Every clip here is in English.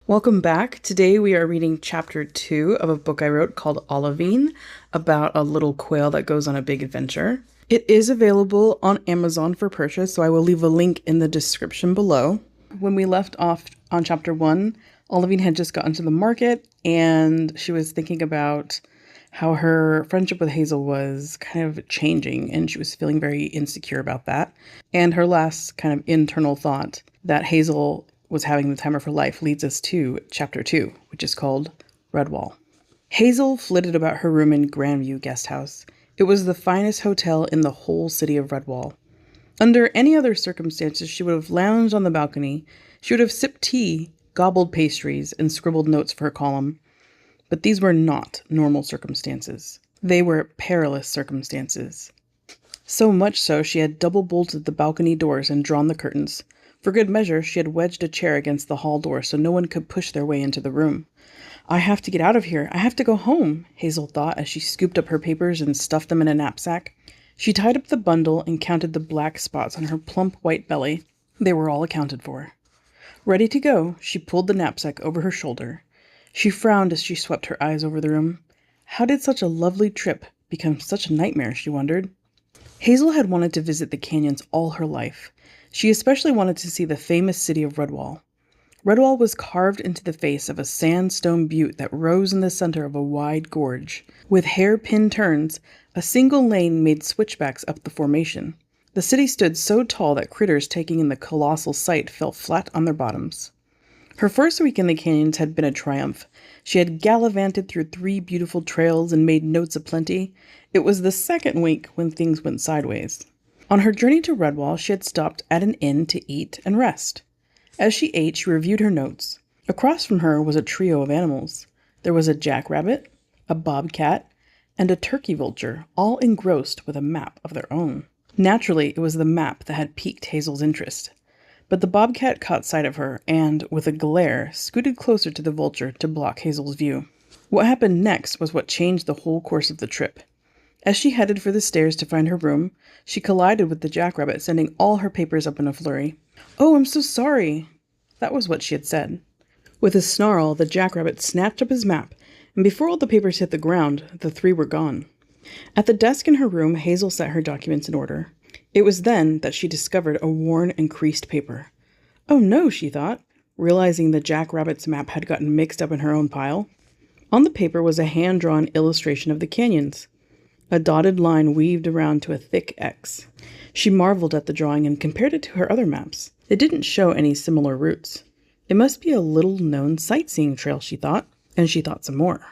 Welcome back. Today we are reading chapter 2 of a book I wrote called Olivine, about a little quail that goes on a big adventure. It is available on Amazon for purchase, so I will leave a link in the description below. When we left off on chapter 1, Olivine had just gotten to the market and she was thinking about how her friendship with Hazel was kind of changing and she was feeling very insecure about that. And her last kind of internal thought that Hazel was having the time of her life leads us to chapter 2, which is called Redwall. Hazel flitted about her room in Grandview Guest House. It was the finest hotel in the whole city of Redwall. Under any other circumstances, she would have lounged on the balcony. She would have sipped tea, gobbled pastries, and scribbled notes for her column. But these were not normal circumstances. They were perilous circumstances. So much so, she had double-bolted the balcony doors and drawn the curtains. For good measure, she had wedged a chair against the hall door so no one could push their way into the room. "I have to get out of here. I have to go home," Hazel thought as she scooped up her papers and stuffed them in a knapsack. She tied up the bundle and counted the black spots on her plump white belly. They were all accounted for. Ready to go, she pulled the knapsack over her shoulder. She frowned as she swept her eyes over the room. How did such a lovely trip become such a nightmare, she wondered. Hazel had wanted to visit the canyons all her life. She especially wanted to see the famous city of Redwall. Redwall was carved into the face of a sandstone butte that rose in the center of a wide gorge. With hairpin turns, a single lane made switchbacks up the formation. The city stood so tall that critters taking in the colossal sight fell flat on their bottoms. Her first week in the canyons had been a triumph. She had gallivanted through 3 beautiful trails and made notes aplenty. It was the second week when things went sideways. On her journey to Redwall, she had stopped at an inn to eat and rest. As she ate, she reviewed her notes. Across from her was a trio of animals. There was a jackrabbit, a bobcat, and a turkey vulture, all engrossed with a map of their own. Naturally, it was the map that had piqued Hazel's interest. But the bobcat caught sight of her and, with a glare, scooted closer to the vulture to block Hazel's view. What happened next was what changed the whole course of the trip. As she headed for the stairs to find her room, she collided with the jackrabbit, sending all her papers up in a flurry. "Oh, I'm so sorry." That was what she had said. With a snarl, the jackrabbit snatched up his map, and before all the papers hit the ground, the 3 were gone. At the desk in her room, Hazel set her documents in order. It was then that she discovered a worn and creased paper. "Oh no," she thought, realizing the jackrabbit's map had gotten mixed up in her own pile. On the paper was a hand-drawn illustration of the canyons. A dotted line weaved around to a thick X. She marveled at the drawing and compared it to her other maps. It didn't show any similar routes. It must be a little-known sightseeing trail, she thought, and she thought some more.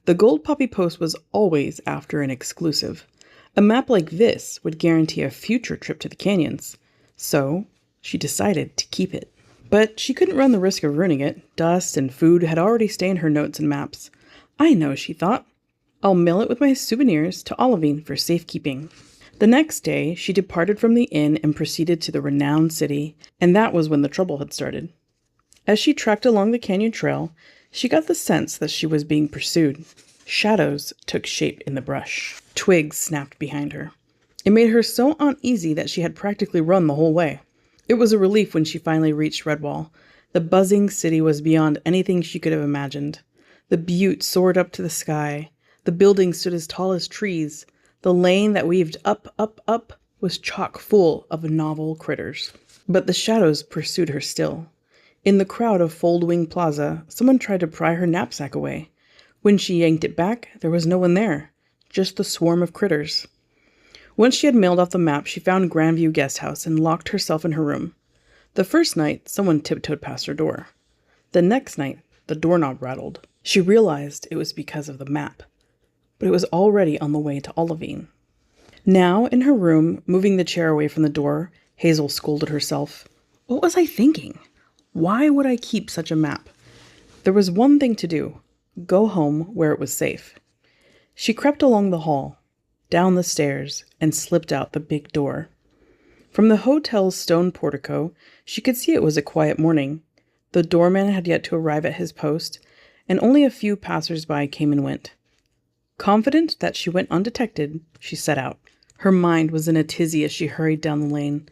The gold poppy post was always after an exclusive. A map like this would guarantee a future trip to the canyons, so she decided to keep it. But she couldn't run the risk of ruining it. Dust and food had already stained her notes and maps. "I know," she thought. "I'll mail it with my souvenirs to Olivine for safekeeping." The next day, she departed from the inn and proceeded to the renowned city, and that was when the trouble had started. As she trekked along the canyon trail, she got the sense that she was being pursued. Shadows took shape in the brush. Twigs snapped behind her. It made her so uneasy that she had practically run the whole way. It was a relief when she finally reached Redwall. The buzzing city was beyond anything she could have imagined. The butte soared up to the sky. The buildings stood as tall as trees. The lane that weaved up was chock full of novel critters. But the shadows pursued her still. In the crowd of Foldwing Plaza, someone tried to pry her knapsack away. When she yanked it back, there was no one there, just the swarm of critters. Once she had mailed off the map, she found Grandview Guest House and locked herself in her room. The first night, someone tiptoed past her door. The next night, the doorknob rattled. She realized it was because of the map. But it was already on the way to Olivine. Now, in her room, moving the chair away from the door, Hazel scolded herself. What was I thinking? Why would I keep such a map? There was one thing to do. Go home where it was safe. She crept along the hall, down the stairs, and slipped out the big door. From the hotel's stone portico, she could see it was a quiet morning. The doorman had yet to arrive at his post, and only a few passers-by came and went. Confident that she went undetected, she set out. Her mind was in a tizzy as she hurried down the lane.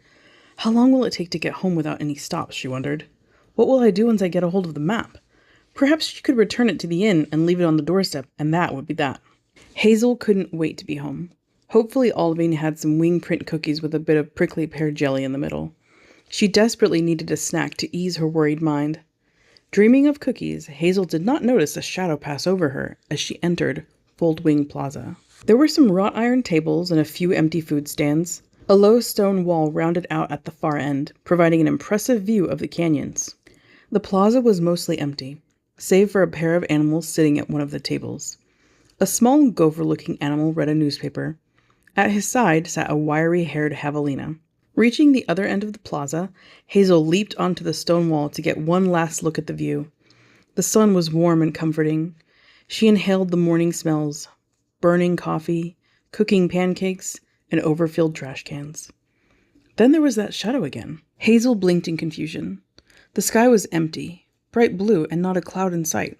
How long will it take to get home without any stops, she wondered. What will I do once I get a hold of the map? Perhaps she could return it to the inn and leave it on the doorstep, and that would be that. Hazel couldn't wait to be home. Hopefully Olivine had some wing print cookies with a bit of prickly pear jelly in the middle. She desperately needed a snack to ease her worried mind. Dreaming of cookies, Hazel did not notice a shadow pass over her as she entered Foldwing Plaza. There were some wrought iron tables and a few empty food stands. A low stone wall rounded out at the far end, providing an impressive view of the canyons. The plaza was mostly empty, save for a pair of animals sitting at one of the tables. A small gopher-looking animal read a newspaper. At his side sat a wiry-haired javelina. Reaching the other end of the plaza, Hazel leaped onto the stone wall to get one last look at the view. The sun was warm and comforting. She inhaled the morning smells, burning coffee, cooking pancakes, and overfilled trash cans. Then there was that shadow again. Hazel blinked in confusion. The sky was empty, bright blue, and not a cloud in sight.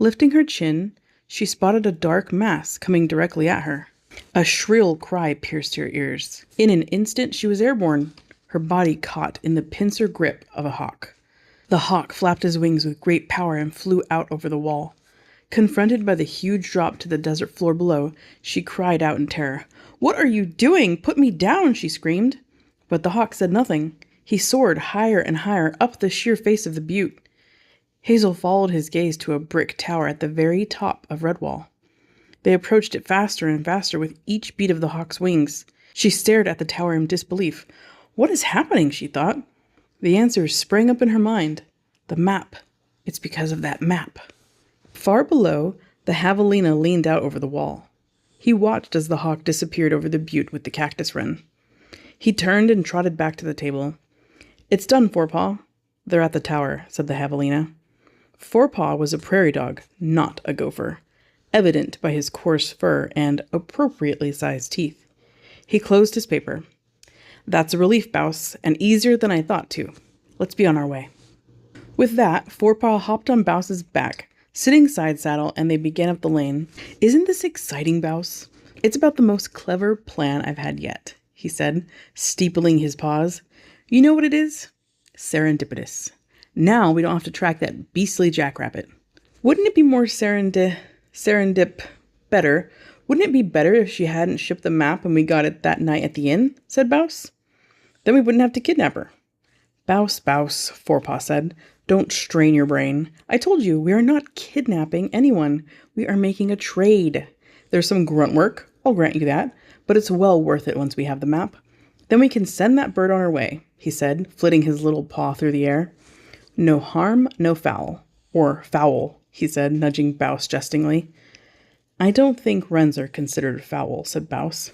Lifting her chin, she spotted a dark mass coming directly at her. A shrill cry pierced her ears. In an instant, she was airborne, her body caught in the pincer grip of a hawk. The hawk flapped his wings with great power and flew out over the wall. Confronted by the huge drop to the desert floor below, she cried out in terror. "What are you doing? Put me down!" she screamed. But the hawk said nothing. He soared higher and higher up the sheer face of the butte. Hazel followed his gaze to a brick tower at the very top of Redwall. They approached it faster and faster with each beat of the hawk's wings. She stared at the tower in disbelief. What is happening, she thought. The answers sprang up in her mind. The map. It's because of that map. Far below, the javelina leaned out over the wall. He watched as the hawk disappeared over the butte with the cactus wren. He turned and trotted back to the table. "It's done, Forepaw." "They're at the tower," said the javelina. Forepaw was a prairie dog, not a gopher, evident by his coarse fur and appropriately sized teeth. He closed his paper. "That's a relief, Bouse, and easier than I thought to. Let's be on our way." With that, Forepaw hopped on Bouse's back, sitting side saddle, and they began up the lane. "Isn't this exciting, Bouse? It's about the most clever plan I've had yet," he said, steepling his paws. "You know what it is? Serendipitous. Now we don't have to track that beastly jackrabbit. Wouldn't it be more better? Wouldn't it be better if she hadn't shipped the map and we got it that night at the inn?" said Bouse. "Then we wouldn't have to kidnap her." "Bouse, Forepaw said. "Don't strain your brain. I told you, we are not kidnapping anyone. We are making a trade. There's some grunt work, I'll grant you that, but it's well worth it once we have the map. Then we can send that bird on her way," he said, flitting his little paw through the air. "No harm, no foul. Or foul," he said, nudging Bouse jestingly. "I don't think wrens are considered foul," said Bouse.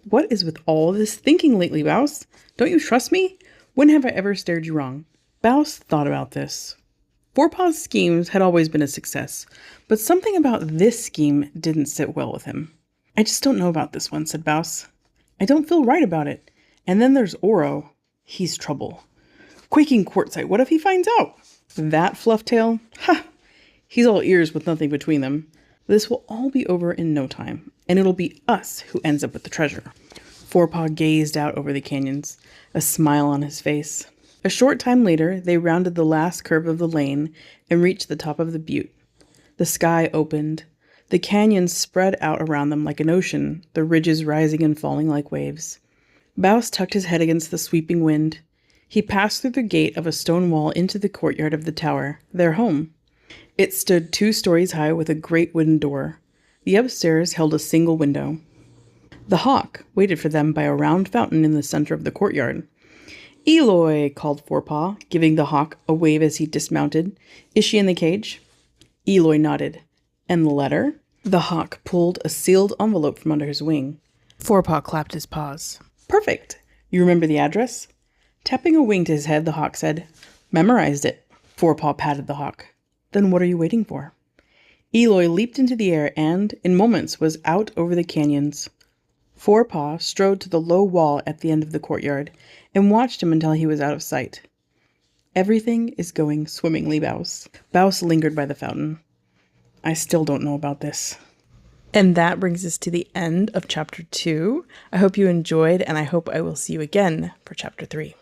"What is with all this thinking lately, Bouse? Don't you trust me? When have I ever steered you wrong?" Bouse thought about this. Forepaw's schemes had always been a success, but something about this scheme didn't sit well with him. "I just don't know about this one," said Bouse. "I don't feel right about it. And then there's Oro. He's trouble. Quaking quartzite, what if he finds out? That flufftail? Ha! He's all ears with nothing between them. This will all be over in no time, and it'll be us who ends up with the treasure." Forepaw gazed out over the canyons, a smile on his face. A short time later, they rounded the last curve of the lane and reached the top of the butte. The sky opened. The canyons spread out around them like an ocean, the ridges rising and falling like waves. Bouse tucked his head against the sweeping wind. He passed through the gate of a stone wall into the courtyard of the tower, their home. It stood 2 stories high with a great wooden door. The upstairs held a single window. The hawk waited for them by a round fountain in the center of the courtyard. "Eloy," called Forepaw, giving the hawk a wave as he dismounted. "Is she in the cage?" Eloy nodded. "And the letter?" The hawk pulled a sealed envelope from under his wing. Forepaw clapped his paws. "Perfect. You remember the address?" Tapping a wing to his head, the hawk said, "Memorized it." Forepaw patted the hawk. "Then what are you waiting for?" Eloy leaped into the air and, in moments, was out over the canyons. Forepaw strode to the low wall at the end of the courtyard and watched him until he was out of sight. "Everything is going swimmingly, Bouse." Bouse lingered by the fountain. "I still don't know about this." And that brings us to the end of chapter 2. I hope you enjoyed, and I hope I will see you again for chapter 3.